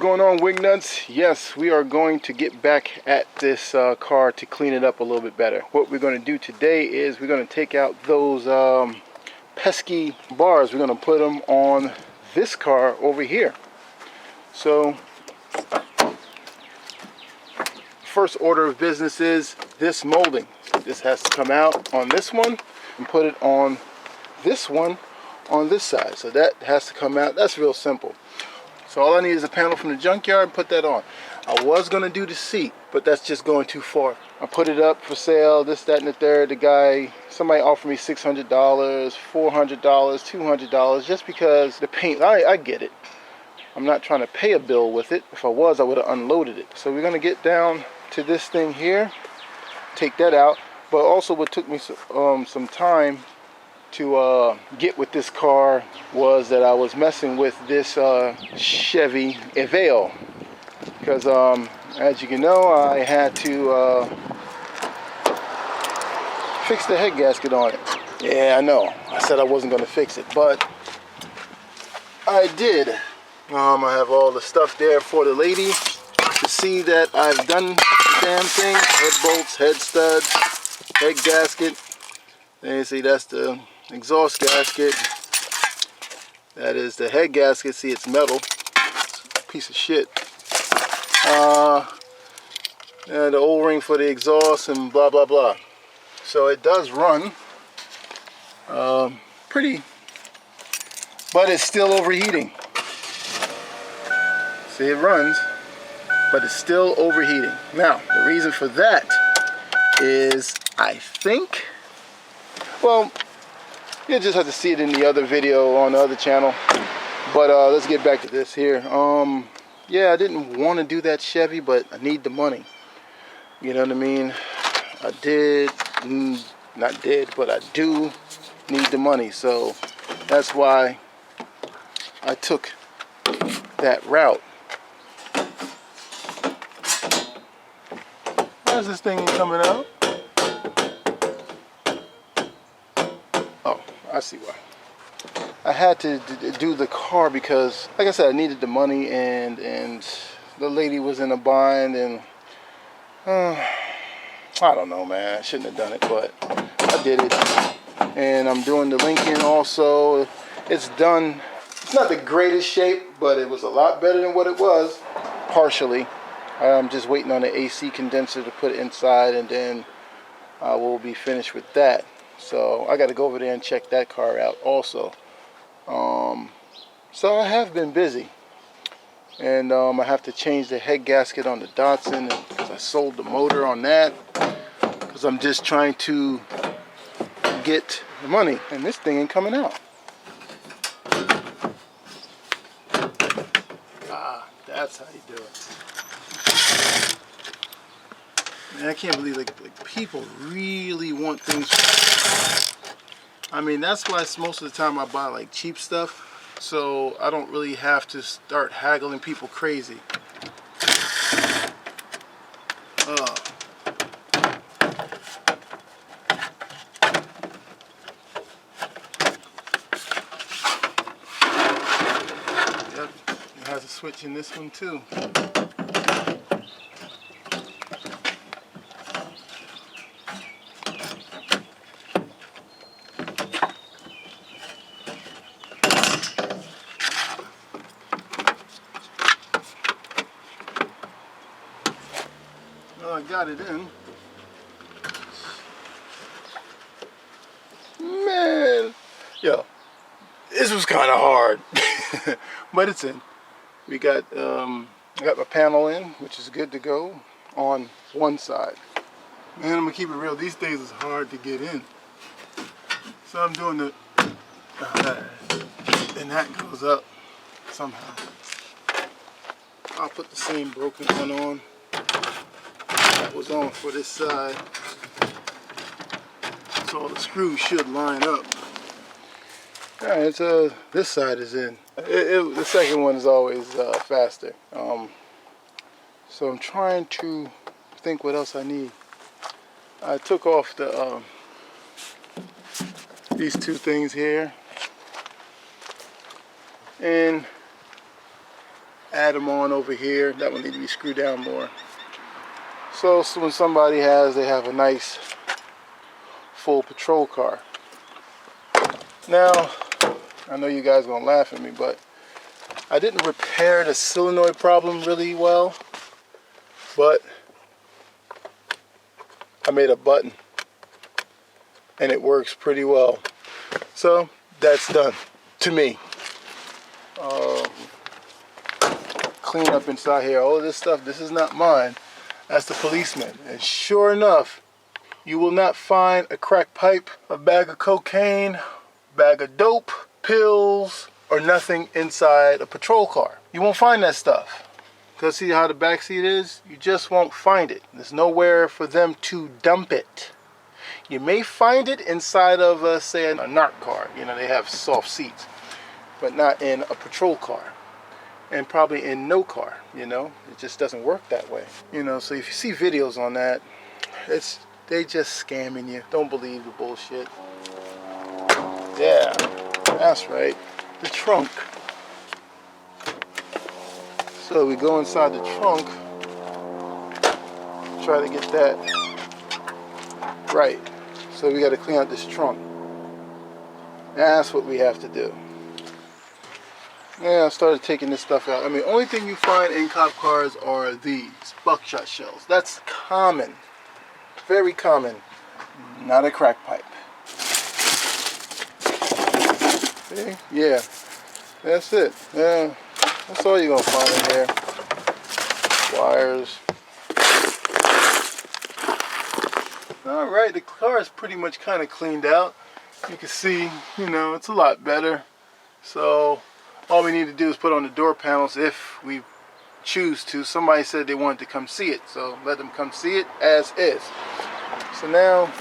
going on, wing nuts? Yes, we are going to get back at this car to clean it up a little bit better. What we're going to do today is we're going to take out those pesky bars. We're going to put them on this car over here. So first order of business is this molding. This has to come out on this one and put it on this one on this side. So that has to come out. That's real simple. So all I need is a panel from the junkyard and put that on. I was going to do the seat, but that's just going too far. I put it up for sale, this, that, and the third. The guy, somebody offered me $600, $400, $200, just because the paint, I get it. I'm not trying to pay a bill with it. If I was, I would have unloaded it. So we're going to get down to this thing here, take that out. But also what took me some time to get with this car was that I was messing with this Chevy Aveo, because as you can know, I had to fix the head gasket on it. Yeah, I know, I said I wasn't going to fix it, but I did. I have all the stuff there for the lady to see that I've done the damn thing. Head bolts, head studs, head gasket. And you see, that's the exhaust gasket. That is the head gasket. See, it's metal. It's a piece of shit. And the O-ring for the exhaust and blah blah blah. So it does run pretty, but it's still overheating. See, it runs, but it's still overheating. Now, the reason for that is, I think, well, you just have to see it in the other video on the other channel. But let's get back to this here. Yeah, I didn't want to do that Chevy, but I need the money. You know what I mean? I do need the money. So that's why I took that route. How's this thing coming out? Oh, I see why. I had to do the car because, like I said, I needed the money, and the lady was in a bind, and I don't know, man. I shouldn't have done it, but I did it. And I'm doing the Lincoln also. It's done. It's not the greatest shape, but it was a lot better than what it was, partially. I'm just waiting on the AC condenser to put it inside, and then I will be finished with that. So I got to go over there and check that car out also. So I have been busy, and I have to change the head gasket on the Datsun because I sold the motor on that, because I'm just trying to get the money, and this thing ain't coming out. Ah, that's how you do it. Man, I can't believe like people really want things. I mean, that's why most of the time I buy like cheap stuff, so I don't really have to start haggling people crazy. Yep, it has a switch in this one too. Well, I got it in. Man, yo, this was kind of hard, but it's in. We got, I got my panel in, which is good to go on one side. Man, I'm gonna keep it real. These things is hard to get in. So I'm doing the, and that goes up somehow. I'll put the same broken one on that was on for this side, so all the screws should line up. Alright, so this side is in. The second one is always faster. So I'm trying to think what else I need. I took off the these two things here, and add them on over here. That one needs to be screwed down more. So when somebody they have a nice full patrol car. Now, I know you guys are gonna laugh at me, but I didn't repair the solenoid problem really well, but I made a button and it works pretty well. So that's done to me. Clean up inside here. All of this stuff, this is not mine. That's the policeman. And sure enough, you will not find a crack pipe, a bag of cocaine, bag of dope, pills, or nothing inside a patrol car. You won't find that stuff. Because see how the back seat is? You just won't find it. There's nowhere for them to dump it. You may find it inside of, say, a narc car. You know, they have soft seats. But not in a patrol car. And probably in no car, you know? It just doesn't work that way. You know, so if you see videos on that, they just scamming you. Don't believe the bullshit. Yeah, that's right. The trunk. So we go inside the trunk, try to get that right. So we got to clean out this trunk. That's what we have to do. Yeah, I started taking this stuff out. I mean, only thing you find in cop cars are these buckshot shells. That's common, very common. Not a crack pipe. See? Yeah, that's it. Yeah. That's all you're going to find in here. Wires. Alright, the car is pretty much kind of cleaned out. You can see, you know, it's a lot better. So, all we need to do is put on the door panels if we choose to. Somebody said they wanted to come see it, so let them come see it as is. So now,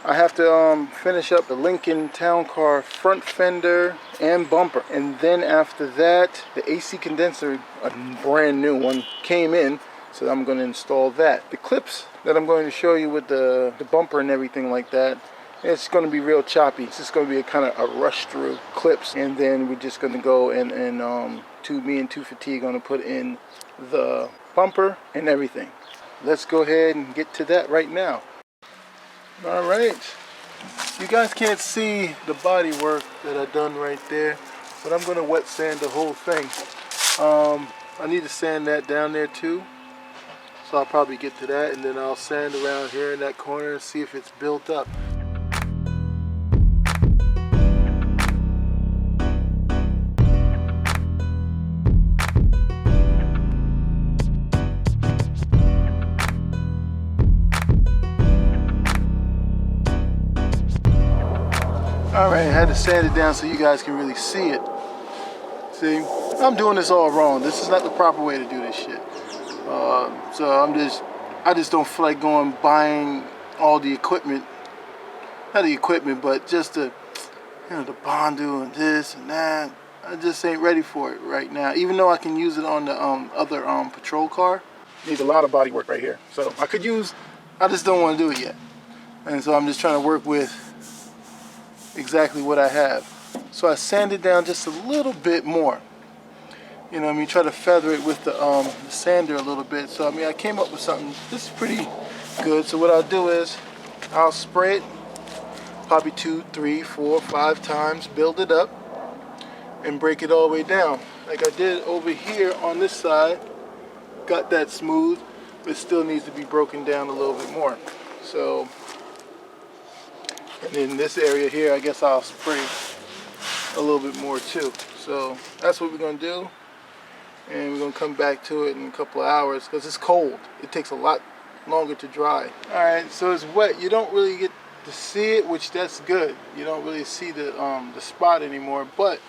I have to finish up the Lincoln TownCar front fender and bumper, and then after that the AC condenser, a brand new one, came in, so I'm going to install that. The clips that I'm going to show you with the bumper and everything like that, it's going to be real choppy. It's just going to be a kind of a rush through clips, and then we're just going to go and me and 250 are going to put in the bumper and everything. Let's go ahead and get to that right now. Alright, you guys can't see the body work that I've done right there, but I'm going to wet sand the whole thing. I need to sand that down there too, so I'll probably get to that, and then I'll sand around here in that corner and see if it's built up. Alright, I had to sand it down so you guys can really see it. See, I'm doing this all wrong. This is not the proper way to do this shit. So I just don't feel like going buying all the equipment. Not the equipment, but just the, you know, the Bondu and this and that. I just ain't ready for it right now. Even though I can use it on the other patrol car. Needs a lot of body work right here. So I just don't want to do it yet. And so I'm just trying to work with exactly what I have. So I sanded down just a little bit more. You know what I mean? Try to feather it with the sander a little bit. So I mean, I came up with something. This is pretty good. So what I'll do is I'll spray it probably 2, 3, 4, 5 times, build it up, and break it all the way down. Like I did over here on this side. Got that smooth, but it still needs to be broken down a little bit more. So, and in this area here, I guess I'll spray a little bit more too. So that's what we're going to do. And we're going to come back to it in a couple of hours because it's cold. It takes a lot longer to dry. Alright, so it's wet. You don't really get to see it, which that's good. You don't really see the spot anymore. But,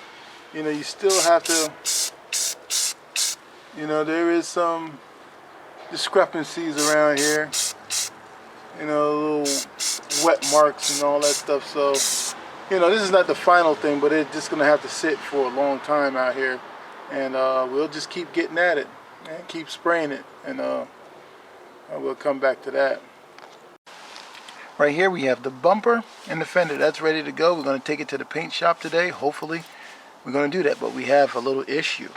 you know, you still have to, you know, there is some discrepancies around here. You know, little wet marks and all that stuff. So, you know, this is not the final thing, but it's just going to have to sit for a long time out here. And we'll just keep getting at it and keep spraying it. And we'll come back to that. Right here we have the bumper and the fender. That's ready to go. We're going to take it to the paint shop today. Hopefully we're going to do that. But we have a little issue.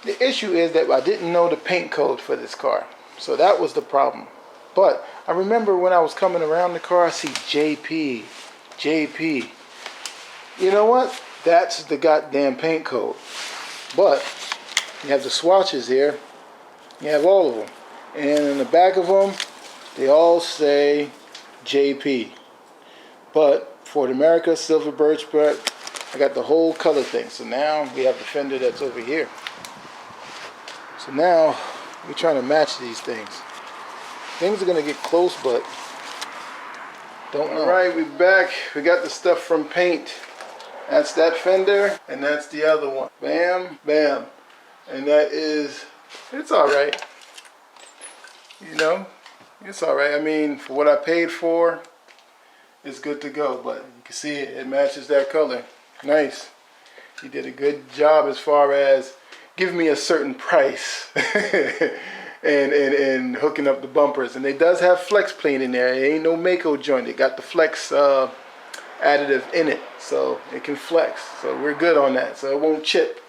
The issue is that I didn't know the paint code for this car. So that was the problem. But I remember when I was coming around the car, I see JP, JP. You know what? That's the goddamn paint code. But you have the swatches here. You have all of them. And in the back of them, they all say JP. But Ford America, Silver Birch Bark, I got the whole color thing. So now we have the fender that's over here. So now we're trying to match these things. Things are going to get close, but don't know. Alright, we're back. We got the stuff from paint. That's that fender, and that's the other one. Bam, bam. And that is, it's alright. You know, it's alright. I mean, for what I paid for, it's good to go. But you can see it, it matches that color. Nice. He did a good job as far as giving me a certain price and hooking up the bumpers. And it does have flex plate in there. It ain't no Mako joint. It got the flex additive in it, so it can flex. So we're good on that. So it won't chip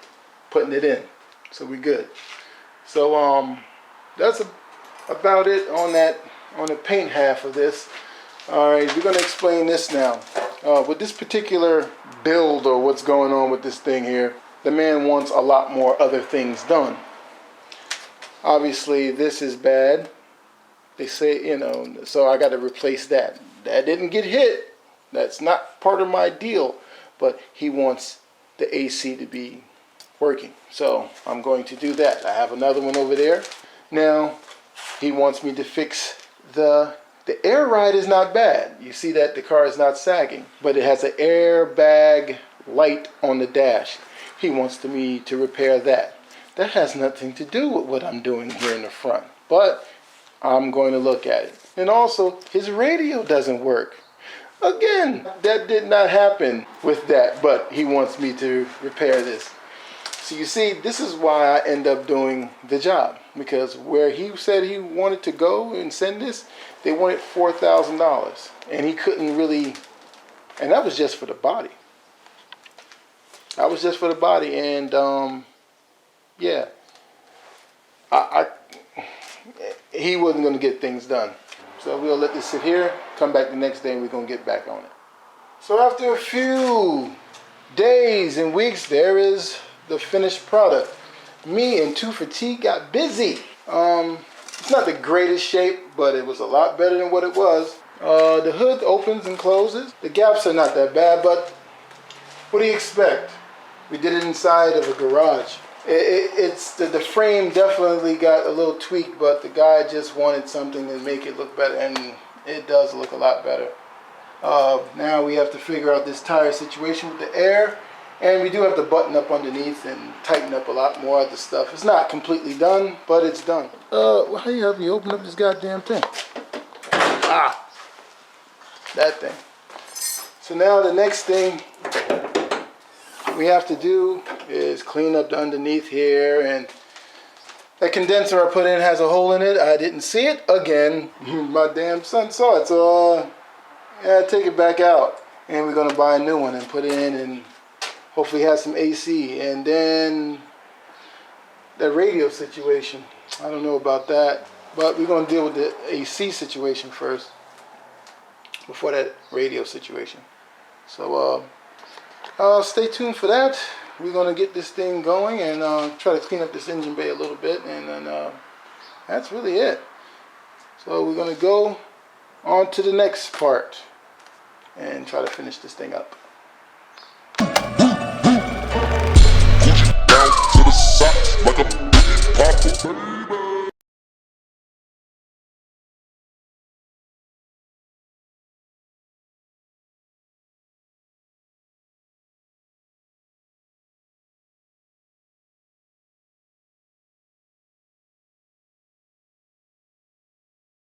putting it in. So we're good. So that's about it on that, on the paint half of this. All right, we're going to explain this now. With this particular build, or what's going on with this thing here, the man wants a lot more other things done. Obviously, this is bad. They say, you know, so I got to replace that. That didn't get hit. That's not part of my deal. But he wants the AC to be working. So I'm going to do that. I have another one over there. Now, he wants me to fix the air ride is not bad. You see that the car is not sagging, but it has an airbag light on the dash. He wants me to repair that. That has nothing to do with what I'm doing here in the front, but I'm going to look at it. And also, his radio doesn't work. Again, that did not happen with that, but he wants me to repair this. So you see, this is why I end up doing the job, because where he said he wanted to go and send this, they wanted $4,000, and he couldn't really, and that was just for the body. That was just for the body, and yeah, he wasn't going to get things done. So we'll let this sit here, come back the next day, and we're going to get back on it. So after a few days and weeks, there is the finished product. Me and 2 for T got busy. It's not the greatest shape, but it was a lot better than what it was. The hood opens and closes. The gaps are not that bad, but what do you expect? We did it inside of a garage. It's the frame definitely got a little tweak, but the guy just wanted something to make it look better, and it does look a lot better. Now we have to figure out this tire situation with the air, and we do have to button up underneath and tighten up a lot more of the stuff. It's not completely done, but it's done. How do you help me open up this goddamn thing? Ah, that thing. So now the next thing we have to do is clean up the underneath here, and that condenser I put in has a hole in it. I didn't see it again. My damn son saw it, so yeah, take it back out, and we're gonna buy a new one and put it in, and hopefully have some AC. And then the radio situation, I don't know about that, but we're gonna deal with the AC situation first before that radio situation. So stay tuned for that. We're going to get this thing going and try to clean up this engine bay a little bit, and then that's really it. So we're going to go on to the next part and try to finish this thing up.